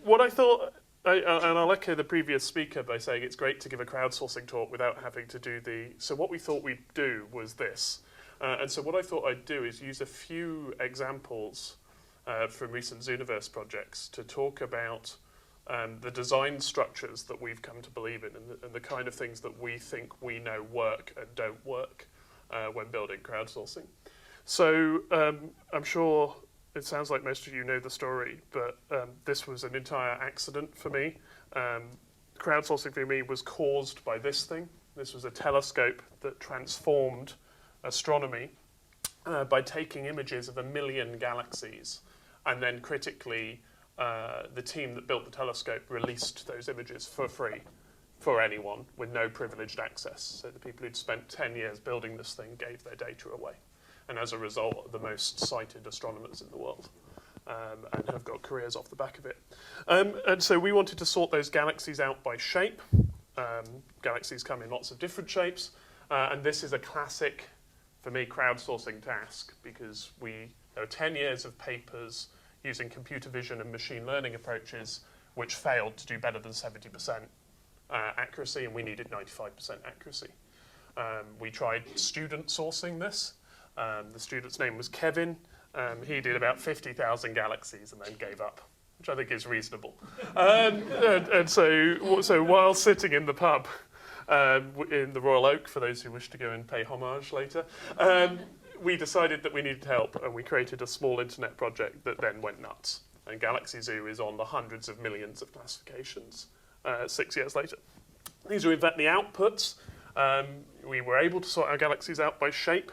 What I thought, and I'll echo the previous speaker by saying it's great to give a crowdsourcing talk without having to do so what we thought we'd do was this. And so what I thought I'd do is use a few examples from recent Zooniverse projects to talk about the design structures that we've come to believe in and the kind of things that we think we know work and don't work when building crowdsourcing. So I'm sure it sounds like most of you know the story, but this was an entire accident for me. Crowdsourcing for me was caused by this thing. This was a telescope that transformed astronomy by taking images of 1 million galaxies, and then critically the team that built the telescope released those images for free for anyone with no privileged access. So the people who'd spent 10 years building this thing gave their data away. And as a result, the most cited astronomers in the world and have got careers off the back of it. And so we wanted to sort those galaxies out by shape. Galaxies come in lots of different shapes. And this is a classic, for me, crowdsourcing task because there are 10 years of papers using computer vision and machine learning approaches which failed to do better than 70% accuracy, and we needed 95% accuracy. We tried student sourcing this. The student's name was Kevin. He did about 50,000 galaxies and then gave up, which I think is reasonable. And so while sitting in the pub in the Royal Oak, for those who wish to go and pay homage later, we decided that we needed help, and we created a small internet project that then went nuts. And Galaxy Zoo is on the hundreds of millions of classifications 6 years later. These are in fact the outputs. We were able to sort our galaxies out by shape.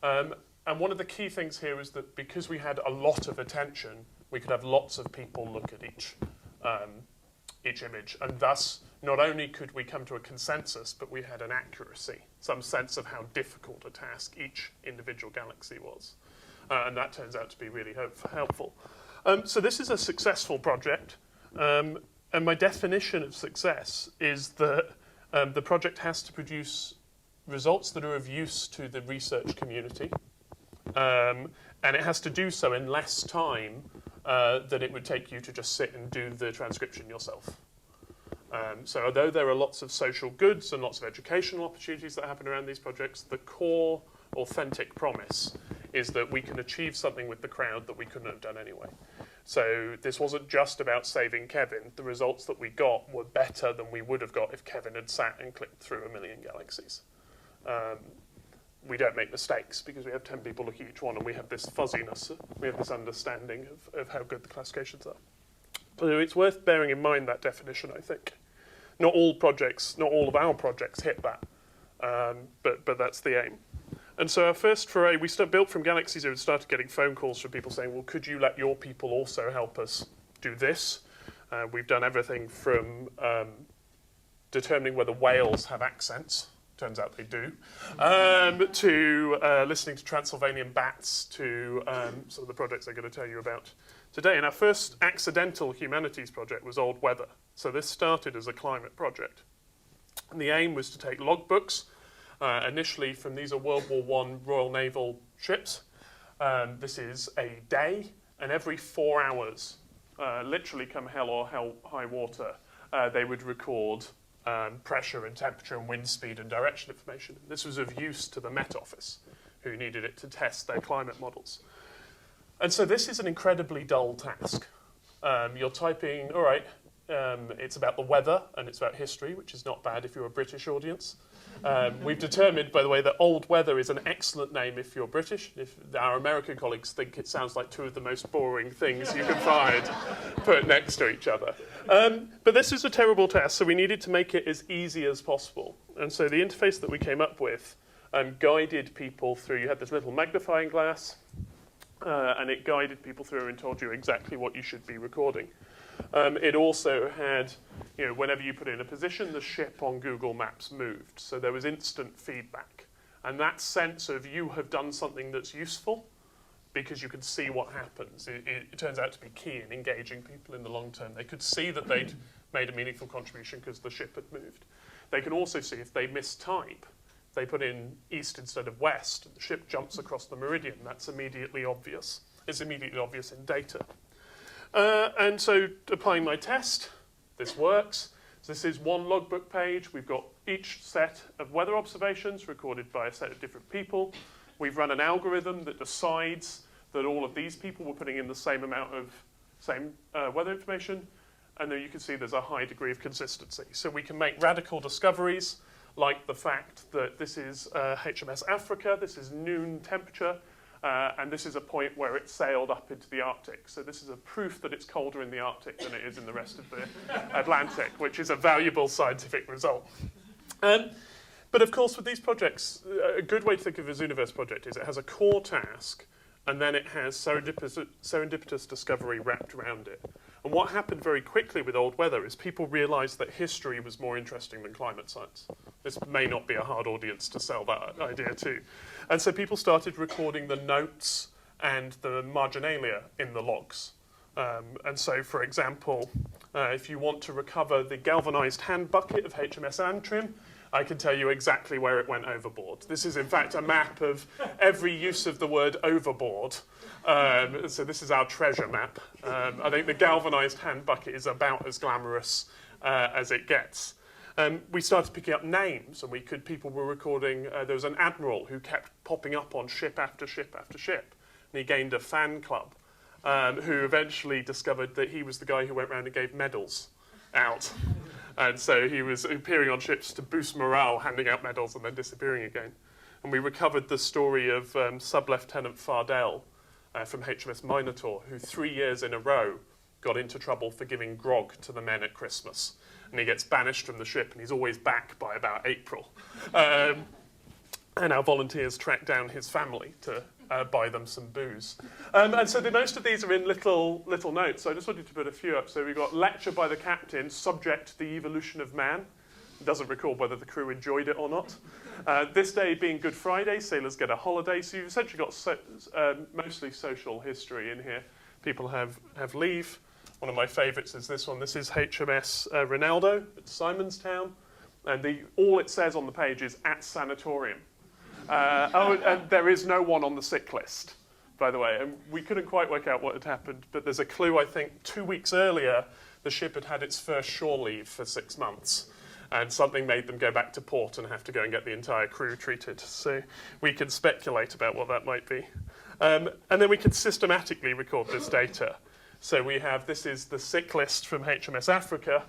And one of the key things here is that because we had a lot of attention, we could have lots of people look at each image. And thus, not only could we come to a consensus, but we had an accuracy, some sense of how difficult a task each individual galaxy was. And that turns out to be really helpful. So this is a successful project. And my definition of success is that the project has to produce results that are of use to the research community. And it has to do so in less time than it would take you to just sit and do the transcription yourself. So although there are lots of social goods and lots of educational opportunities that happen around these projects, the core authentic promise is that we can achieve something with the crowd that we couldn't have done anyway. So this wasn't just about saving Kevin. The results that we got were better than we would have got if Kevin had sat and clicked through 1 million galaxies. We don't make mistakes because we have 10 people looking at each one, and we have this fuzziness, we have this understanding of how good the classifications are. So it's worth bearing in mind that definition, I think. Not all of our projects hit that, but that's the aim. And so our first foray, we built from Galaxy Zoo and started getting phone calls from people saying, well, could you let your people also help us do this? We've done everything from determining whether whales have accents, turns out they do, to listening to Transylvanian bats, to some of the projects I'm going to tell you about today. And our first accidental humanities project was old weather. So this started as a climate project. And the aim was to take logbooks, initially from, these are World War I Royal Naval ships. This is a day, and every 4 hours, literally come hell or high water, they would record pressure and temperature and wind speed and direction information. This was of use to the Met Office, who needed it to test their climate models. And so this is an incredibly dull task. You're typing, all right, it's about the weather and it's about history, which is not bad if you're a British audience. We've determined, by the way, that old weather is an excellent name if you're British. If our American colleagues think it sounds like two of the most boring things you can find put next to each other. But this is a terrible task, so we needed to make it as easy as possible. And so the interface that we came up with guided people through. You had this little magnifying glass, and it guided people through and told you exactly what you should be recording. It also had, whenever you put in a position, the ship on Google Maps moved. So there was instant feedback. And that sense of you have done something that's useful because you could see what happens. It turns out to be key in engaging people in the long term. They could see that they'd made a meaningful contribution because the ship had moved. They can also see if they mistype, they put in east instead of west, and the ship jumps across the meridian. That's immediately obvious. It's immediately obvious in data. And so applying my test, this works. So this is one logbook page. We've got each set of weather observations recorded by a set of different people. We've run an algorithm that decides that all of these people were putting in the same amount of weather information. And then you can see there's a high degree of consistency. So we can make radical discoveries, like the fact that this is HMS Africa, this is noon temperature, and this is a point where it sailed up into the Arctic. So this is a proof that it's colder in the Arctic than it is in the rest of the Atlantic, which is a valuable scientific result. But of course, with these projects, a good way to think of a Zooniverse project is it has a core task, and then it has serendipitous discovery wrapped around it. And what happened very quickly with old weather is people realized that history was more interesting than climate science. This may not be a hard audience to sell that idea to. And so people started recording the notes and the marginalia in the logs. And so, for example, if you want to recover the galvanized hand bucket of HMS Antrim, I can tell you exactly where it went overboard. This is, in fact, a map of every use of the word overboard. So this is our treasure map. I think the galvanized hand bucket is about as glamorous as it gets. We started picking up names, and people were recording. There was an admiral who kept popping up on ship after ship after ship, and he gained a fan club, who eventually discovered that he was the guy who went around and gave medals out. And so he was appearing on ships to boost morale, handing out medals and then disappearing again. And we recovered the story of Sub-Lieutenant Fardell from HMS Minotaur, who 3 years in a row got into trouble for giving grog to the men at Christmas. And he gets banished from the ship, and he's always back by about April. And our volunteers track down his family to buy them some booze. And so most of these are in little notes. So I just wanted to put a few up. So we've got lecture by the captain, subject the evolution of man. It doesn't record whether the crew enjoyed it or not. This day being Good Friday, sailors get a holiday. So you've essentially got mostly social history in here. People have leave. One of my favourites is this one. This is HMS Ronaldo at Simonstown. And all it says on the page is at sanatorium. And there is no one on the sick list, by the way. And we couldn't quite work out what had happened, but there's a clue, I think, 2 weeks earlier, the ship had had its first shore leave for 6 months. And something made them go back to port and have to go and get the entire crew treated. So we can speculate about what that might be. And then we can systematically record this data. So this is the sick list from HMS Africa.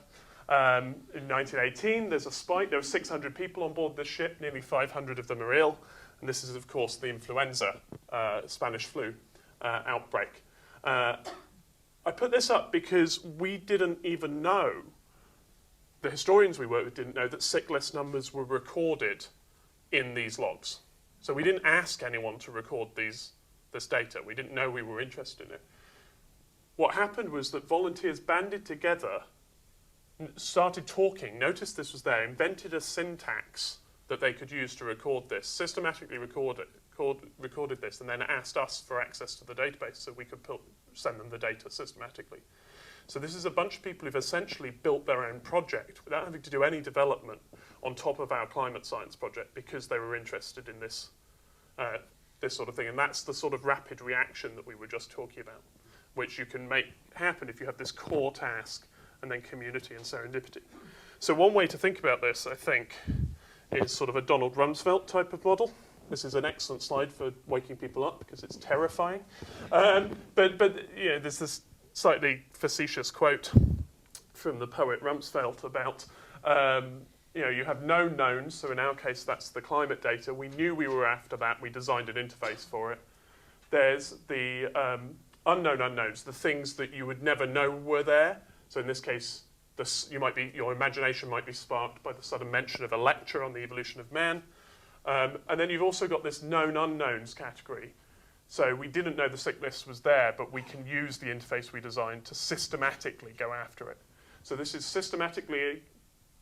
In 1918, there's a spike. There were 600 people on board this ship. Nearly 500 of them are ill. And this is, of course, the influenza, Spanish flu outbreak. I put this up because we didn't even know, the historians we worked with didn't know that sick list numbers were recorded in these logs. So we didn't ask anyone to record this data. We didn't know we were interested in it. What happened was that volunteers banded together, started talking, noticed this was there, invented a syntax that they could use to record this, systematically recorded this, and then asked us for access to the database so we could send them the data systematically. So this is a bunch of people who've essentially built their own project without having to do any development on top of our climate science project because they were interested in this sort of thing. And that's the sort of rapid reaction that we were just talking about, which you can make happen if you have this core task and then community and serendipity. So one way to think about this, I think, is sort of a Donald Rumsfeld type of model. This is an excellent slide for waking people up because it's terrifying. But there's this slightly facetious quote from the poet Rumsfeld about, you have known knowns. So in our case, that's the climate data. We knew we were after that. We designed an interface for it. There's the unknown unknowns, the things that you would never know were there. So in this case, your imagination might be sparked by the sudden mention of a lecture on the evolution of man. And then you've also got this known unknowns category. So we didn't know the sick list was there, but we can use the interface we designed to systematically go after it. So this is systematically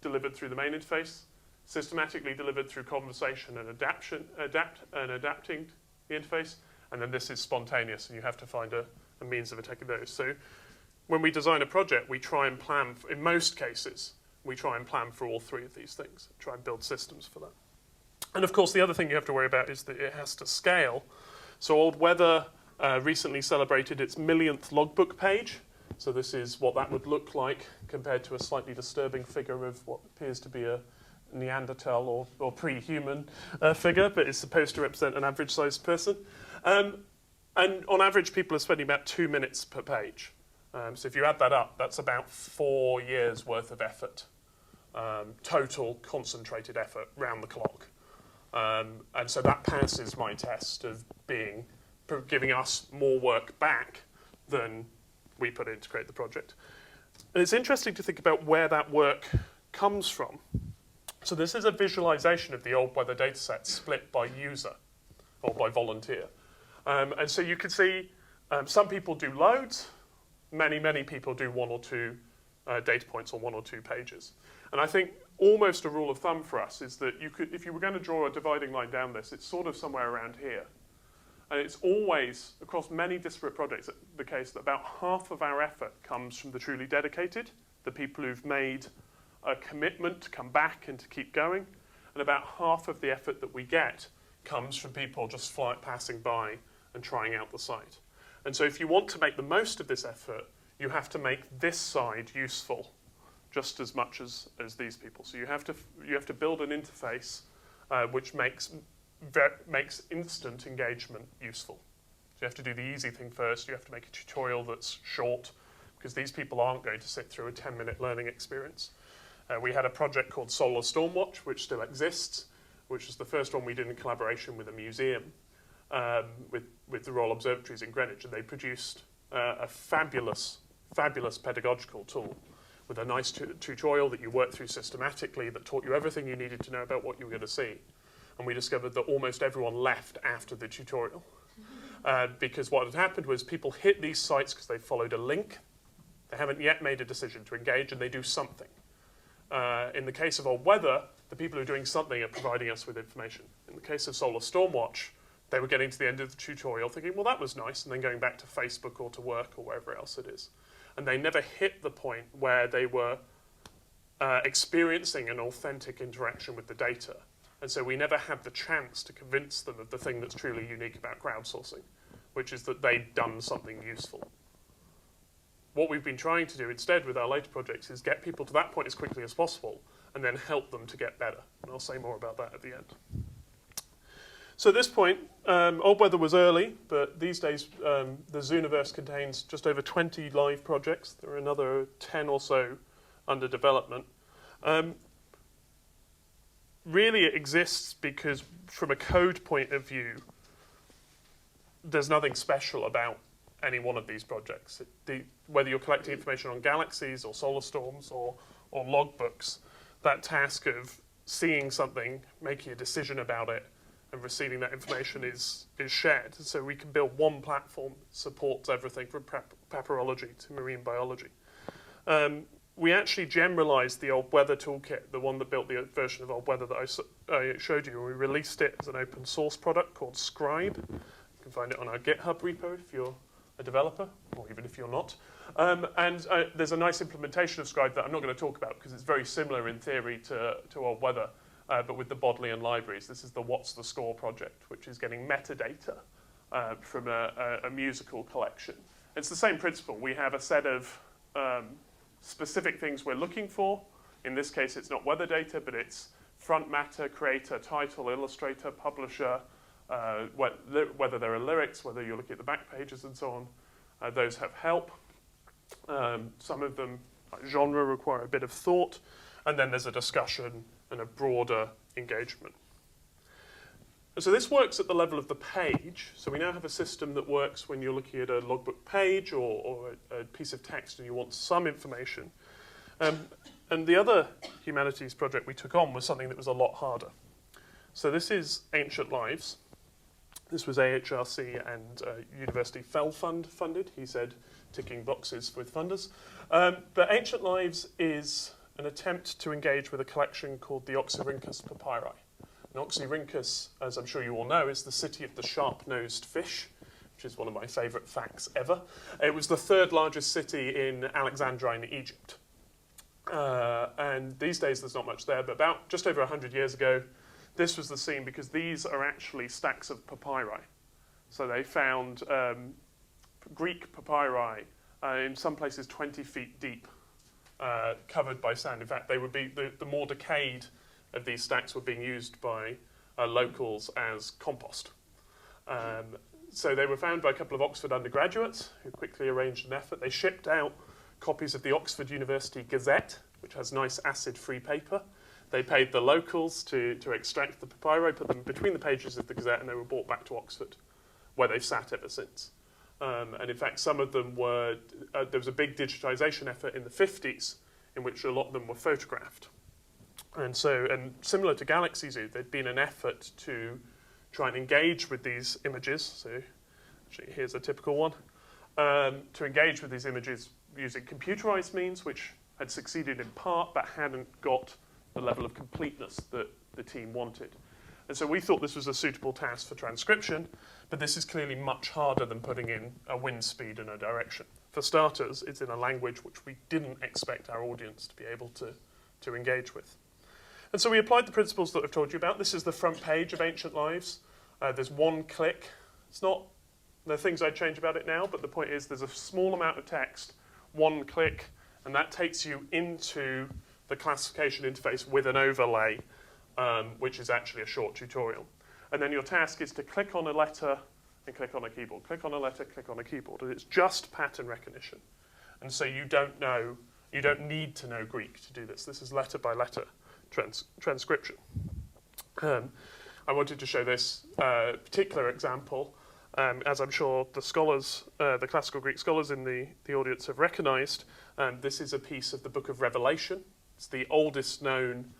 delivered through the main interface, systematically delivered through conversation and adapting the interface, and then this is spontaneous, and you have to find a means of attacking those. So when we design a project, we try and plan, in most cases, we try and plan for all three of these things, try and build systems for that. And of course, the other thing you have to worry about is that it has to scale. So Old Weather recently celebrated its millionth logbook page. So this is what that would look like compared to a slightly disturbing figure of what appears to be a Neanderthal or pre-human figure, but it's supposed to represent an average-sized person. And on average, people are spending about 2 minutes per page. So if you add that up, that's about 4 years' worth of effort, total concentrated effort round the clock. And so that passes my test of giving us more work back than we put in to create the project. And it's interesting to think about where that work comes from. So this is a visualization of the old weather dataset split by user or by volunteer. And so you can see some people do loads, many people do 1 or 2 data points on 1 or 2 pages. And I think almost a rule of thumb for us is that if you were going to draw a dividing line down this, it's sort of somewhere around here. And it's always, across many disparate projects, the case that about half of our effort comes from the truly dedicated, the people who've made a commitment to come back and to keep going, and about half of the effort that we get comes from people just passing by and trying out the site. And so if you want to make the most of this effort, you have to make this side useful just as much as these people. So you have to build an interface which makes instant engagement useful. So you have to do the easy thing first. You have to make a tutorial that's short, because these people aren't going to sit through a 10-minute learning experience. We had a project called Solar Stormwatch, which still exists, which was the first one we did in collaboration with a museum, with the Royal Observatories in Greenwich, and they produced a fabulous pedagogical tool with a nice tutorial that you worked through systematically that taught you everything you needed to know about what you were going to see. And we discovered that almost everyone left after the tutorial. Because what had happened was people hit these sites because they followed a link. They haven't yet made a decision to engage, and they do something. In the case of old weather, the people who are doing something are providing us with information. In the case of Solar Stormwatch, they were getting to the end of the tutorial thinking, well, that was nice, and then going back to Facebook or to work or wherever else it is. And they never hit the point where they were experiencing an authentic interaction with the data. And so we never had the chance to convince them of the thing that's truly unique about crowdsourcing, which is that they'd done something useful. What we've been trying to do instead with our later projects is get people to that point as quickly as possible and then help them to get better. And I'll say more about that at the end. So at this point, old weather was early, but these days the Zooniverse contains just over 20 live projects. There are another 10 or so under development. Really it exists because from a code point of view, there's nothing special about any one of these projects. Whether you're collecting information on galaxies or solar storms or logbooks, that task of seeing something, making a decision about it, and receiving that information is shared. So we can build one platform that supports everything from papyrology to marine biology. We actually generalized the old weather toolkit, the one that built the version of old weather that I showed you. We released it as an open source product called Scribe. You can find it on our GitHub repo if you're a developer, or even if you're not. There's a nice implementation of Scribe that I'm not going to talk about because it's very similar in theory to old weather, but with the Bodleian libraries. This is the What's the Score project, which is getting metadata from a musical collection. It's the same principle. We have a set of specific things we're looking for. In this case, it's not weather data, but it's front matter, creator, title, illustrator, publisher, whether there are lyrics, whether you're looking at the back pages and so on. Those have help. Some of them, like genre, require a bit of thought. And then there's a discussion and a broader engagement. And so this works at the level of the page. So we now have a system that works when you're looking at a logbook page or a piece of text and you want some information. And the other humanities project we took on was something that was a lot harder. So this is Ancient Lives. This was AHRC and University Fell Fund funded. He said ticking boxes with funders. But Ancient Lives is an attempt to engage with a collection called the Oxyrhynchus papyri. And Oxyrhynchus, as I'm sure you all know, is the city of the sharp-nosed fish, which is one of my favourite facts ever. It was the third largest city in Alexandrine Egypt. And these days there's not much there, but about just over 100 years ago, this was the scene because these are actually stacks of papyri. So they found Greek papyri in some places 20 feet deep, covered by sand. In fact, they would be the more decayed of these stacks were being used by locals as compost. So they were found by a couple of Oxford undergraduates who quickly arranged an effort. They shipped out copies of the Oxford University Gazette, which has nice acid-free paper. They paid the locals to extract the papyri, put them between the pages of the Gazette, and they were brought back to Oxford, where they've sat ever since. And in fact, some of them were, there was a big digitization effort in the 50s in which a lot of them were photographed. And similar to Galaxy Zoo, there'd been an effort to try and engage with these images. So actually, here's a typical one. To engage with these images using computerized means, which had succeeded in part, but hadn't got the level of completeness that the team wanted. And so we thought this was a suitable task for transcription, but this is clearly much harder than putting in a wind speed and a direction. For starters, it's in a language which we didn't expect our audience to be able to engage with. And so we applied the principles that I've told you about. This is the front page of Ancient Lives. There's one click. It's not the things I'd change about it now, but the point is there's a small amount of text, one click, and that takes you into the classification interface with an overlay, which is actually a short tutorial. And then your task is to click on a letter and click on a keyboard. Click on a letter, click on a keyboard. And it's just pattern recognition. And so you don't need to know Greek to do this. This is letter by letter transcription. I wanted to show this particular example, as I'm sure the scholars, the classical Greek scholars in the audience have recognized. This is a piece of the Book of Revelation. It's the oldest known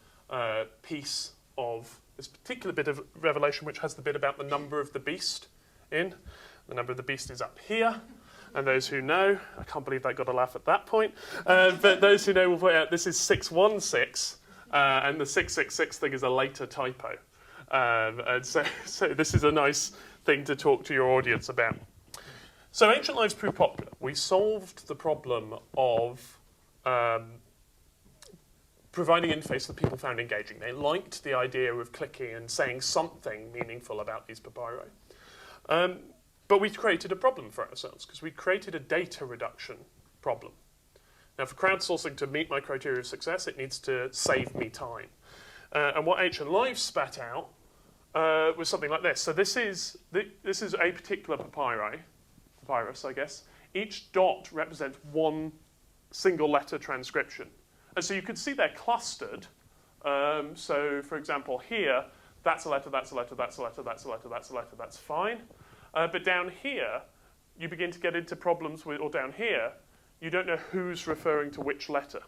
piece of this particular bit of Revelation, which has the bit about the number of the beast in. The number of the beast is up here. And those who know, I can't believe they got a laugh at that point, but those who know will point out this is 616, and the 666 thing is a later typo. And so this is a nice thing to talk to your audience about. So Ancient Lives proved popular. We solved the problem of providing interface that people found engaging. They liked the idea of clicking and saying something meaningful about these papyri. But we created a problem for ourselves because we created a data reduction problem. Now, for crowdsourcing to meet my criteria of success, it needs to save me time. And what Ancient Lives spat out was something like this. So this is a particular papyrus, I guess. Each dot represents one single letter transcription. And so you can see they're clustered. So, for example, here, that's a letter, that's a letter, that's a letter, that's a letter, that's a letter, that's fine. But down here, you begin to get into problems with, or down here, you don't know who's referring to which letter.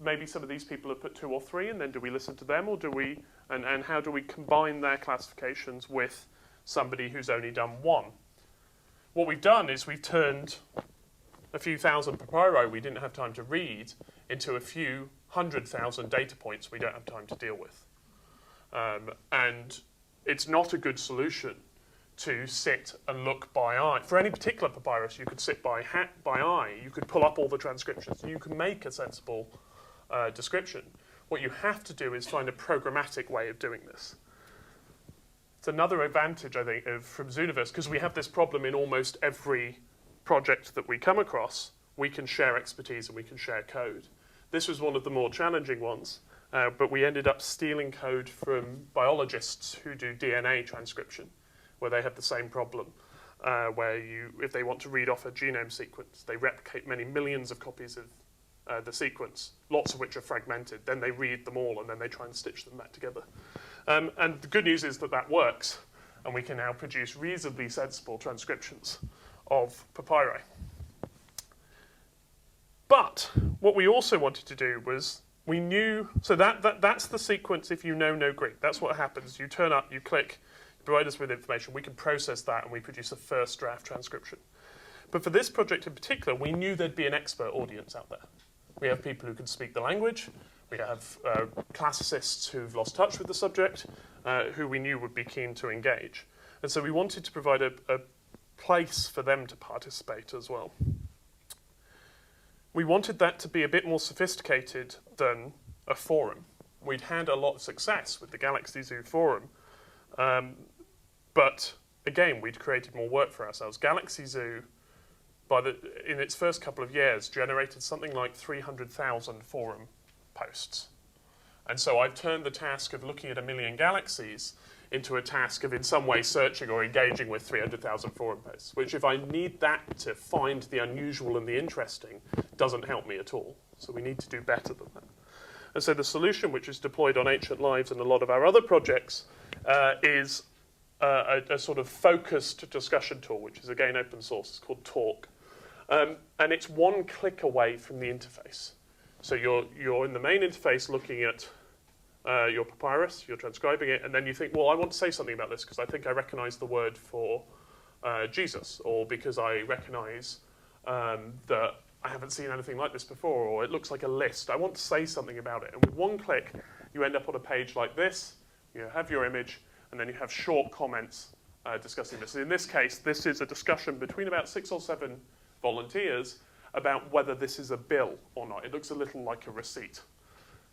Maybe some of these people have put 2 or 3, and then do we listen to them, or do we, and how do we combine their classifications with somebody who's only done 1? What we've done is we've turned a few thousand papyri we didn't have time to read into a few 100,000 data points we don't have time to deal with. And it's not a good solution to sit and look by eye. For any particular papyrus, you could sit by eye. You could pull up all the transcriptions. You can make a sensible description. What you have to do is find a programmatic way of doing this. It's another advantage, I think, from Zooniverse, because we have this problem in almost every project that we come across. We can share expertise and we can share code. This was one of the more challenging ones, but we ended up stealing code from biologists who do DNA transcription, where they have the same problem, where if they want to read off a genome sequence, they replicate many millions of copies of the sequence, lots of which are fragmented. Then they read them all, and then they try and stitch them back together. And the good news is that that works, and we can now produce reasonably sensible transcriptions of papyri. But what we also wanted to do was, we knew, so that's the sequence if you know no Greek. That's what happens. You turn up, you click, you provide us with information, we can process that, and we produce a first draft transcription. But for this project in particular, we knew there'd be an expert audience out there. We have people who can speak the language. We have classicists who've lost touch with the subject, who we knew would be keen to engage. And so we wanted to provide a place for them to participate as well. We wanted that to be a bit more sophisticated than a forum. We'd had a lot of success with the Galaxy Zoo forum, but again, we'd created more work for ourselves. Galaxy Zoo in its first couple of years, generated something like 300,000 forum posts. And so I've turned the task of looking at 1 million galaxies into a task of in some way searching or engaging with 300,000 forum posts, which if I need that to find the unusual and the interesting, doesn't help me at all. So we need to do better than that. And so the solution, which is deployed on Ancient Lives and a lot of our other projects, is a sort of focused discussion tool, which is again open source. It's called Talk. And it's one click away from the interface. So you're in the main interface looking at your papyrus, you're transcribing it, and then you think, well, I want to say something about this because I think I recognize the word for Jesus, or because I recognize that I haven't seen anything like this before, or it looks like a list. I want to say something about it. And with one click, you end up on a page like this. You have your image, and then you have short comments discussing this. In this case, this is a discussion between about 6 or 7 volunteers about whether this is a bill or not. It looks a little like a receipt.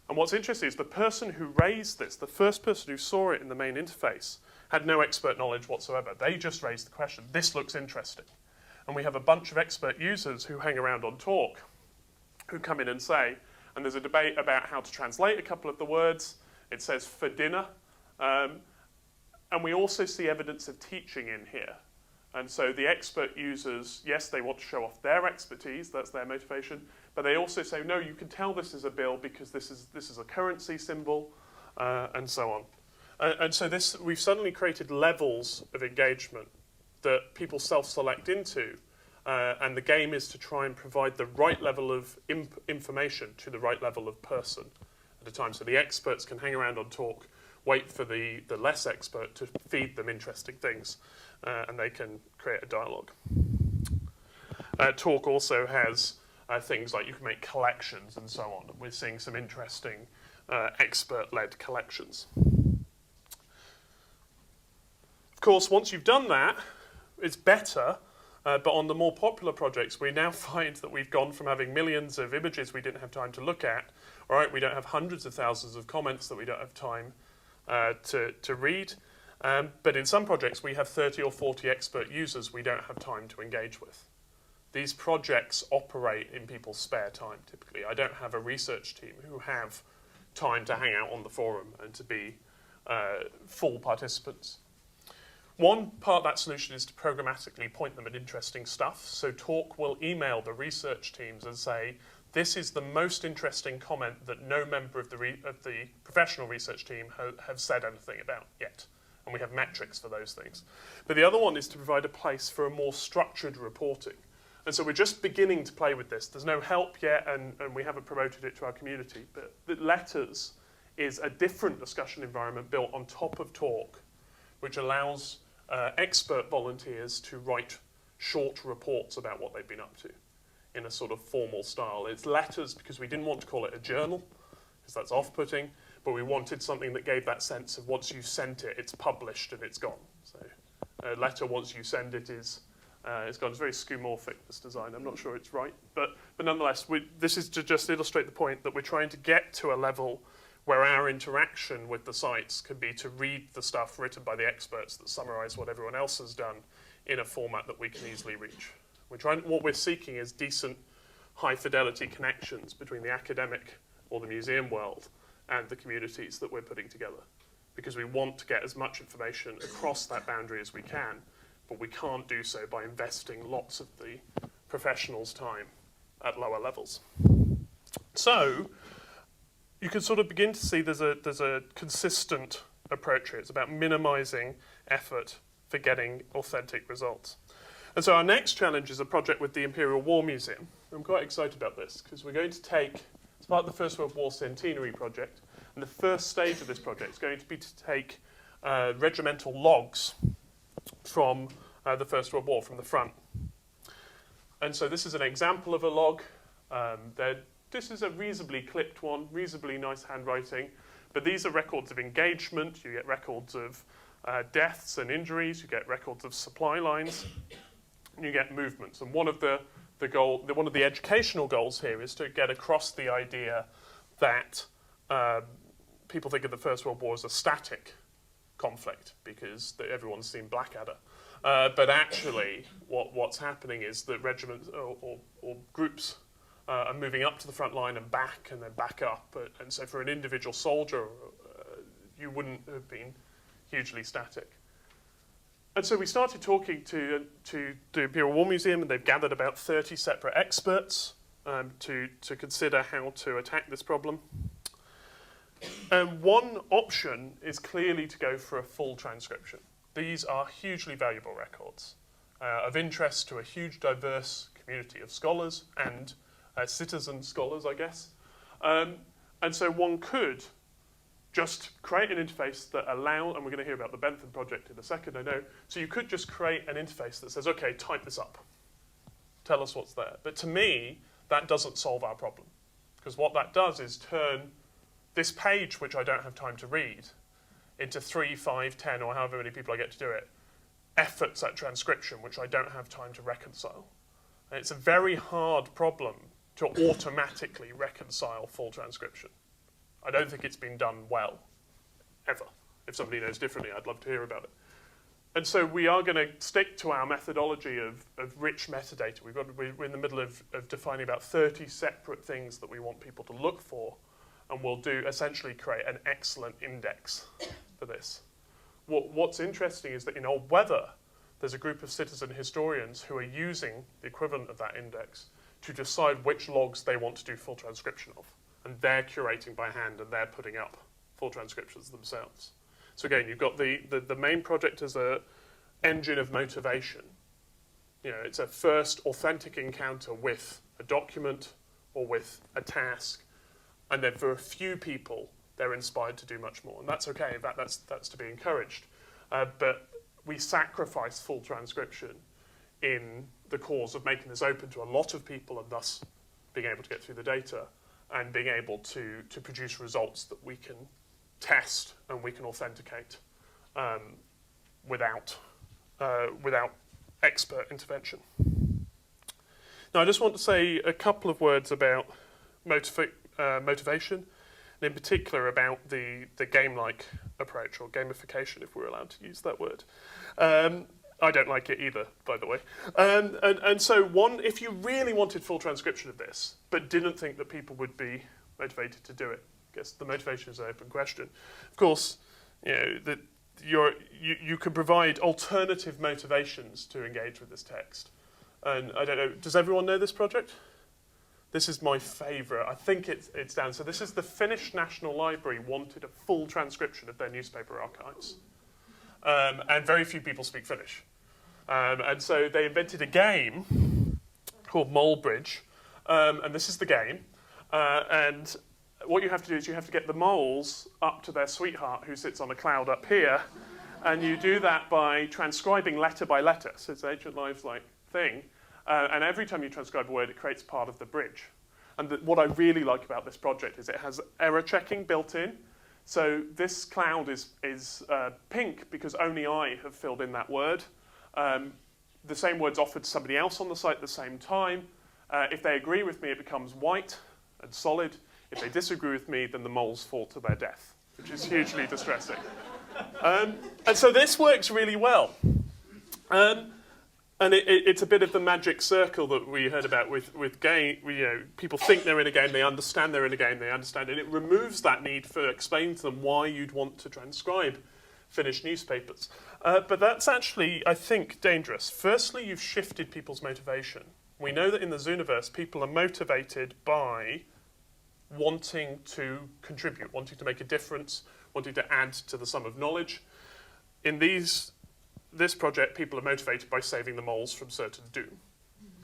And what's interesting is the person who raised this, the first person who saw it in the main interface, had no expert knowledge whatsoever. They just raised the question, this looks interesting. And we have a bunch of expert users who hang around on Talk, who come in and say, and there's a debate about how to translate a couple of the words. It says for dinner. And we also see evidence of teaching in here. And so the expert users, yes, they want to show off their expertise, that's their motivation, but they also say, no, you can tell this is a bill because this is a currency symbol, and so on. And so we've suddenly created levels of engagement that people self-select into, and the game is to try and provide the right level of information to the right level of person at a time. So the experts can hang around on Talk, wait for the less expert to feed them interesting things, and they can create a dialogue. Talk also has things like you can make collections and so on. We're seeing some interesting expert-led collections. Of course, once you've done that, it's better, but on the more popular projects, we now find that we've gone from having millions of images we didn't have time to look at, all right, we don't have hundreds of thousands of comments that we don't have time to read, but in some projects we have 30 or 40 expert users we don't have time to engage with. These projects operate in people's spare time, typically. I don't have a research team who have time to hang out on the forum and to be full participants. One part of that solution is to programmatically point them at interesting stuff. So Talk will email the research teams and say, this is the most interesting comment that no member of the professional research team have said anything about yet. And we have metrics for those things. But the other one is to provide a place for a more structured reporting. And so we're just beginning to play with this. There's no help yet, and we haven't promoted it to our community. But the Letters is a different discussion environment built on top of Talk, which allows expert volunteers to write short reports about what they've been up to in a sort of formal style. It's Letters because we didn't want to call it a journal, because that's off-putting, but we wanted something that gave that sense of once you've sent it, it's published and it's gone. So a letter, once you send it, is it's gone. It's very skeuomorphic, this design. I'm not sure it's right. But nonetheless, this is to just illustrate the point that we're trying to get to a level where our interaction with the sites can be to read the stuff written by the experts that summarize what everyone else has done in a format that we can easily reach. What we're seeking is decent, high-fidelity connections between the academic or the museum world and the communities that we're putting together, because we want to get as much information across that boundary as we can, but we can't do so by investing lots of the professionals' time at lower levels. So you can sort of begin to see there's a consistent approach here. It's about minimizing effort for getting authentic results. And so our next challenge is a project with the Imperial War Museum. I'm quite excited about this because we're going to take, as part of the First World War Centenary project, and the first stage of this project is going to be to take regimental logs from the First World War, from the front. And so this is an example of a log. This is a reasonably clipped one, reasonably nice handwriting, but these are records of engagement. You get records of deaths and injuries. You get records of supply lines. And you get movements. And one of the educational goals here is to get across the idea that people think of the First World War as a static conflict because everyone's seen Blackadder. But actually, what's happening is that regiments or groups are moving up to the front line and then back up. And so for an individual soldier, you wouldn't have been hugely static. And so we started talking to the Imperial War Museum, and they've gathered about 30 separate experts to consider how to attack this problem. And one option is clearly to go for a full transcription. These are hugely valuable records of interest to a huge diverse community of scholars and citizen scholars, I guess. And so one could just create an interface that allows, and we're going to hear about the Bentham project in a second, I know, so you could just create an interface that says, okay, type this up. Tell us what's there. But to me, that doesn't solve our problem. Because what that does is turn this page, which I don't have time to read, into 3, 5, 10, or however many people I get to do it, efforts at transcription, which I don't have time to reconcile. And it's a very hard problem to automatically reconcile full transcription. I don't think it's been done well, ever. If somebody knows differently, I'd love to hear about it. And so we are going to stick to our methodology of rich metadata. We're in the middle of defining about 30 separate things that we want people to look for, and we'll essentially create an excellent index for this. What's interesting is that in old weather, there's a group of citizen historians who are using the equivalent of that index to decide which logs they want to do full transcription of. And they're curating by hand, and they're putting up full transcriptions themselves. So again, you've got the main project as an engine of motivation. You know, it's a first authentic encounter with a document or with a task, and then for a few people, they're inspired to do much more. And that's okay, in fact, that's to be encouraged. But we sacrifice full transcription in the cause of making this open to a lot of people and thus being able to get through the data and being able to produce results that we can test and we can authenticate without expert intervention. Now, I just want to say a couple of words about motivation, and in particular about the game-like approach, or gamification, if we're allowed to use that word. I don't like it either, by the way. And so if you really wanted full transcription of this, but didn't think that people would be motivated to do it, I guess the motivation is an open question. Of course, you know, that you can provide alternative motivations to engage with this text. And I don't know, does everyone know this project? This is my favourite. I think it's down. So this is the Finnish National Library wanted a full transcription of their newspaper archives. And very few people speak Finnish. And so they invented a game called Mole Bridge. And this is the game. And what you have to do is you have to get the moles up to their sweetheart who sits on a cloud up here. And you do that by transcribing letter by letter. So it's an Ancient Lives-like thing. And every time you transcribe a word, it creates part of the bridge. And what I really like about this project is it has error checking built in. So this cloud is pink because only I have filled in that word. The same word's offered to somebody else on the site at the same time. If they agree with me, it becomes white and solid. If they disagree with me, then the moles fall to their death, which is hugely distressing. And so this works really well. And it's a bit of the magic circle that we heard about with game. You know, people think they're in a game, they understand they're in a game, they understand, and it removes that need for explaining to them why you'd want to transcribe Finnish newspapers. But that's actually, I think, dangerous. Firstly, you've shifted people's motivation. We know that in the Zooniverse, people are motivated by wanting to contribute, wanting to make a difference, wanting to add to the sum of knowledge. In this project, people are motivated by saving the moles from certain doom.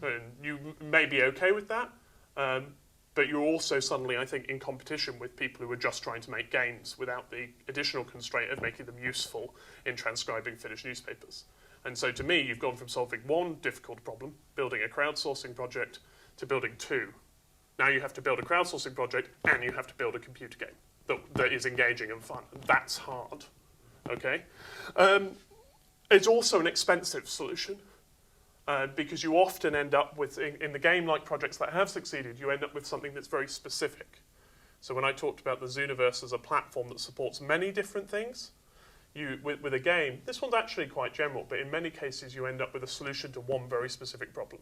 And you may be okay with that, but you're also suddenly, I think, in competition with people who are just trying to make games without the additional constraint of making them useful in transcribing Finnish newspapers. And so to me, you've gone from solving one difficult problem, building a crowdsourcing project, to building two. Now you have to build a crowdsourcing project and you have to build a computer game that is engaging and fun. And that's hard, okay? It's also an expensive solution because you often end up with, in the game-like projects that have succeeded, you end up with something that's very specific. So when I talked about the Zooniverse as a platform that supports many different things, with a game, this one's actually quite general, but in many cases you end up with a solution to one very specific problem,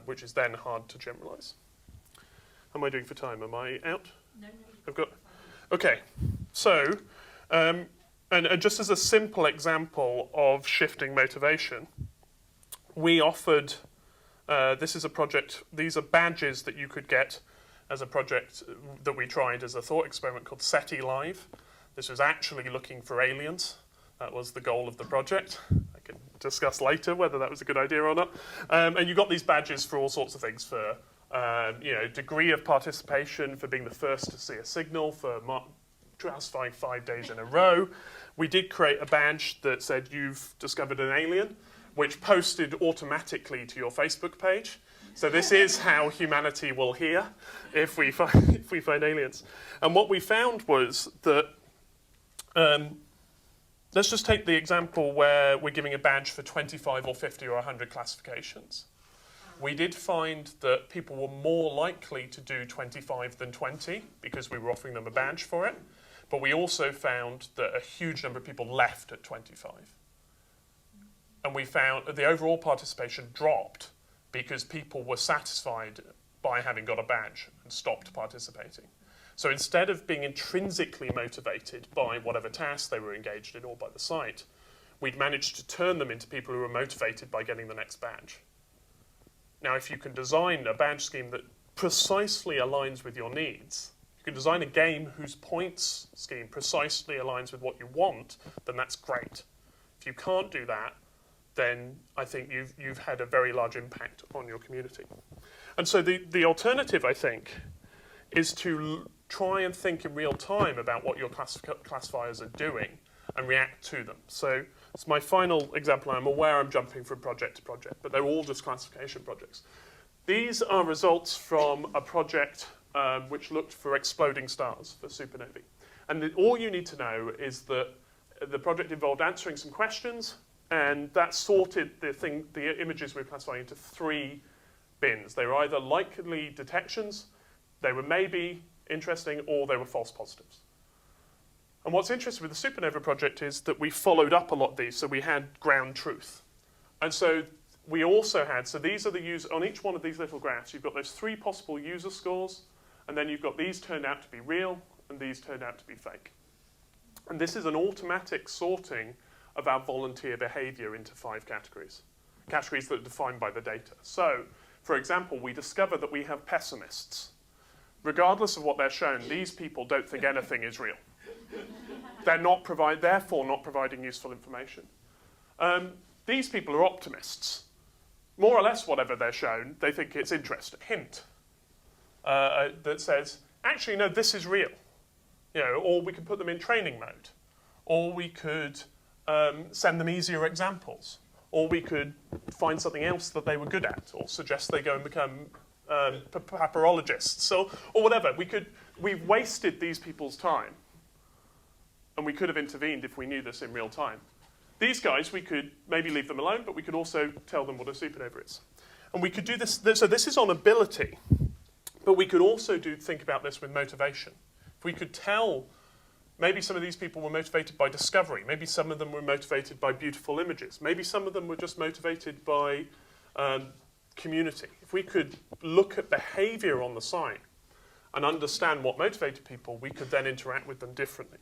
which is then hard to generalize. How am I doing for time? Am I out? No. I've got. Okay, so, and just as a simple example of shifting motivation, we offered. This is a project. These are badges that you could get as a project that we tried as a thought experiment called SETI Live. This was actually looking for aliens. That was the goal of the project. I can discuss later whether that was a good idea or not. And you got these badges for all sorts of things, for degree of participation, for being the first to see a signal, for classifying 5 days in a row. We did create a badge that said, "You've discovered an alien," which posted automatically to your Facebook page. So this is how humanity will hear if we find aliens. And what we found was that, let's just take the example where we're giving a badge for 25 or 50 or 100 classifications. We did find that people were more likely to do 25 than 20 because we were offering them a badge for it. But we also found that a huge number of people left at 25. And we found that the overall participation dropped because people were satisfied by having got a badge and stopped participating. So instead of being intrinsically motivated by whatever task they were engaged in or by the site, we'd managed to turn them into people who were motivated by getting the next badge. Now, if you can design a badge scheme that precisely aligns with your needs, you can design a game whose points scheme precisely aligns with what you want, then that's great. If you can't do that, then I think you've had a very large impact on your community. And so the alternative, I think, is to try and think in real time about what your classifiers are doing and react to them. So it's my final example. I'm aware I'm jumping from project to project, but they're all just classification projects. These are results from a project which looked for exploding stars, for supernovae. And all you need to know is that the project involved answering some questions, and that sorted the images we're classifying into 3 bins. They were either likely detections, they were maybe interesting, or they were false positives. And what's interesting with the Supernova project is that we followed up a lot of these, so we had ground truth. And so we also had, so these are the user, on each one of these little graphs, you've got those 3 possible user scores, and then you've got these turned out to be real, and these turned out to be fake. And this is an automatic sorting of our volunteer behavior into 5 categories that are defined by the data. So, for example, we discover that we have pessimists. Regardless of what they're shown, these people don't think anything is real. They're therefore not providing useful information. These people are optimists. More or less whatever they're shown, they think it's interesting. Hint that says, actually, no, this is real. Or we could put them in training mode. Or we could send them easier examples. Or we could find something else that they were good at, or suggest they go and become papyrologists, or whatever. We've wasted these people's time, and we could have intervened if we knew this in real time. These guys, we could maybe leave them alone, but we could also tell them what a supernova is. And we could do this, so this is on ability, but we could also think about this with motivation. If we could tell, maybe some of these people were motivated by discovery, maybe some of them were motivated by beautiful images, maybe some of them were just motivated by community. If we could look at behavior on the site and understand what motivated people, we could then interact with them differently.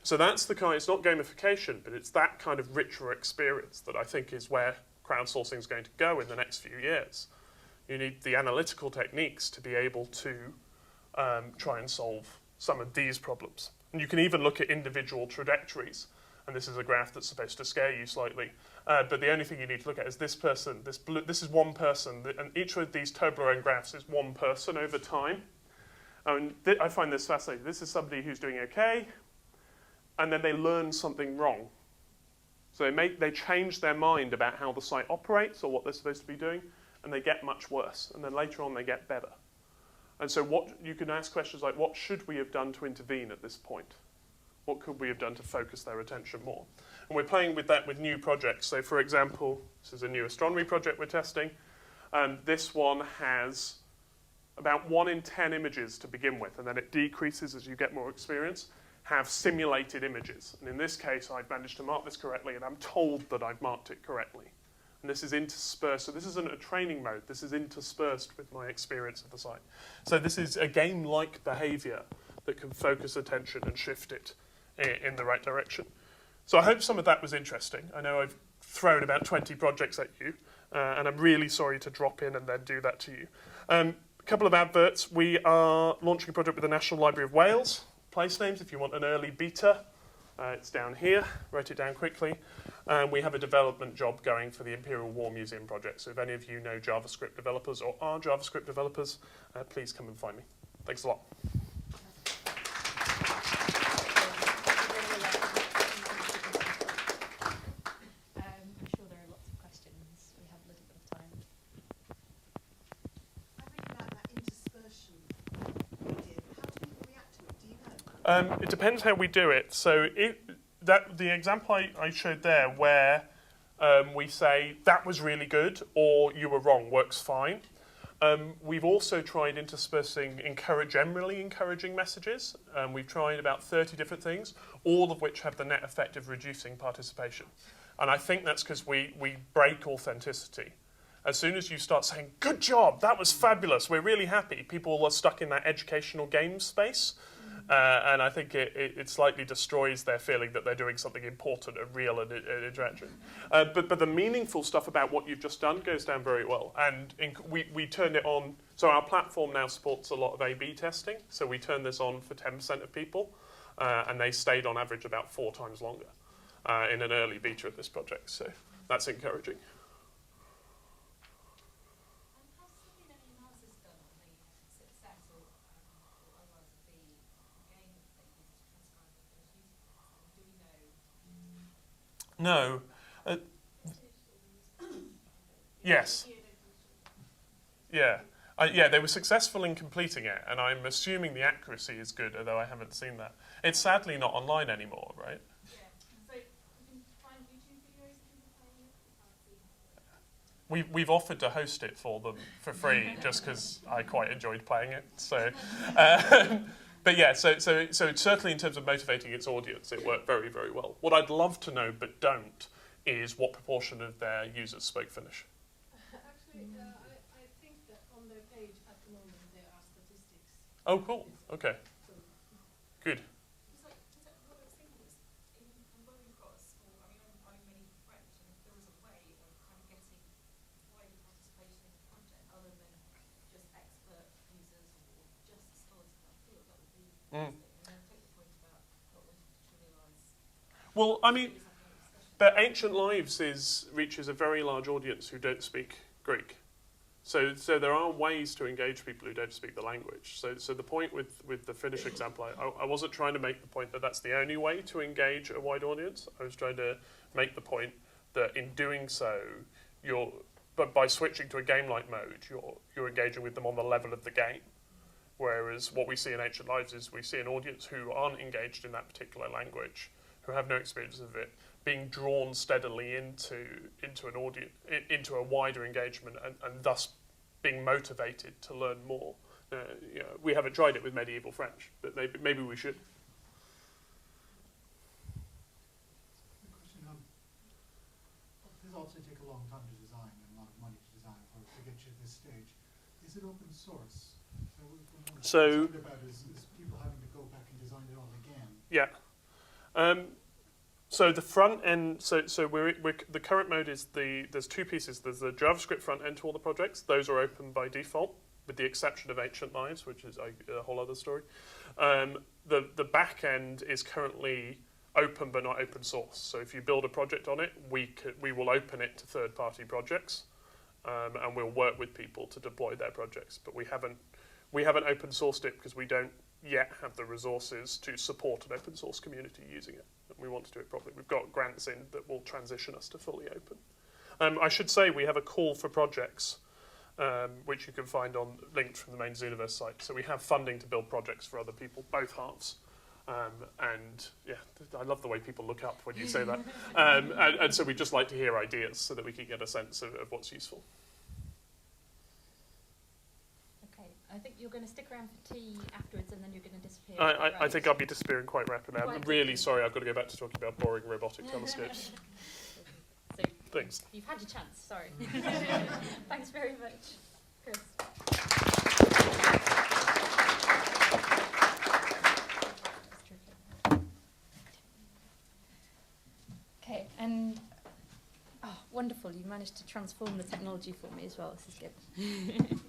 So that's the kind, it's not gamification, but it's that kind of richer experience that I think is where crowdsourcing is going to go in the next few years. You need the analytical techniques to be able to try and solve some of these problems. And you can even look at individual trajectories. And this is a graph that's supposed to scare you slightly. But the only thing you need to look at is this person, this is one person, and each of these Toblerone graphs is one person over time. And I find this fascinating. This is somebody who's doing okay, and then they learn something wrong. So they change their mind about how the site operates or what they're supposed to be doing, and they get much worse. And then later on, they get better. And so you can ask questions like, what should we have done to intervene at this point? What could we have done to focus their attention more? And we're playing with that with new projects. So, for example, this is a new astronomy project we're testing. This one has about 1 in 10 images to begin with, and then it decreases as you get more experience. have simulated images. And in this case, I've managed to mark this correctly, and I'm told that I've marked it correctly. And this is interspersed. So this isn't a training mode. This is interspersed with my experience of the site. So this is a game-like behavior that can focus attention and shift it in the right direction. So I hope some of that was interesting. I know I've thrown about 20 projects at you, and I'm really sorry to drop in and then do that to you. A couple of adverts. We are launching a project with the National Library of Wales. Place names, if you want an early beta, it's down here. Write it down quickly. And we have a development job going for the Imperial War Museum project. So if any of you know JavaScript developers or are JavaScript developers, please come and find me. Thanks a lot. It depends how we do it. So the example I showed there where we say that was really good or you were wrong works fine. We've also tried interspersing generally encouraging messages. We've tried about 30 different things, all of which have the net effect of reducing participation. And I think that's because we break authenticity. As soon as you start saying, good job, that was fabulous, we're really happy, people are stuck in that educational game space. And I think it slightly destroys their feeling that they're doing something important and real and interaction. But the meaningful stuff about what you've just done goes down very well. And we turned it on. So our platform now supports a lot of A/B testing. So we turned this on for 10% of people. And they stayed on average about 4 times longer in an early beta of this project. So that's encouraging. No. Yes. Yeah. Yeah, they were successful in completing it, and I'm assuming the accuracy is good, although I haven't seen that. It's sadly not online anymore, right? Yeah. So you can find YouTube videos of people playing it? We've offered to host it for them for free, just because I quite enjoyed playing it. So, but yeah, so certainly in terms of motivating its audience, it worked very, very well. What I'd love to know, but don't, is what proportion of their users spoke Finnish. Actually, I think that on their page at the moment there are statistics. Oh, cool. Okay. Good. What I was thinking is, where we've got a small, I'm mainly French, and if there was a way of kind of getting wider participation in the project other than just expert users or just scholars in that field, that would be interesting. And then take the point about not wanting to trivialise. Well, I mean, but Ancient Lives reaches a very large audience who don't speak Greek. So there are ways to engage people who don't speak the language. So the point with the Finnish example, I wasn't trying to make the point that that's the only way to engage a wide audience. I was trying to make the point that in doing so, but by switching to a game-like mode, you're engaging with them on the level of the game. Whereas what we see in Ancient Lives is we see an audience who aren't engaged in that particular language, who have no experience of it, being drawn steadily into an audience, into a wider engagement, and thus being motivated to learn more. We haven't tried it with medieval French, but maybe we should. Question, this also take a long time to design and a lot of money to design to get you to this stage. Is it open source? So what about is people having to go back and design it all again? Yeah. So the front end, so the current mode is there's 2 pieces. There's the JavaScript front end to all the projects. Those are open by default, with the exception of Ancient Lives, which is a whole other story. The back end is currently open but not open source. So if you build a project on it, we will open it to third-party projects, and we'll work with people to deploy their projects. But we haven't open sourced it because we don't yet have the resources to support an open source community using it. And we want to do it properly. We've got grants in that will transition us to fully open. I should say we have a call for projects, which you can find linked from the main Zooniverse site. So we have funding to build projects for other people, both halves. And yeah, I love the way people look up when you say that. And so we'd just like to hear ideas so that we can get a sense of what's useful. Okay. I think you're going to stick around for tea afterwards, and then you're going to disappear. I think I'll be disappearing quite rapidly. I'm Quite really quickly. sorry, I've got to go back to talking about boring robotic telescopes. So Thanks. you've had your chance. Sorry. Thanks very much, Chris. Okay, and wonderful! You managed to transform the technology for me as well. This is good.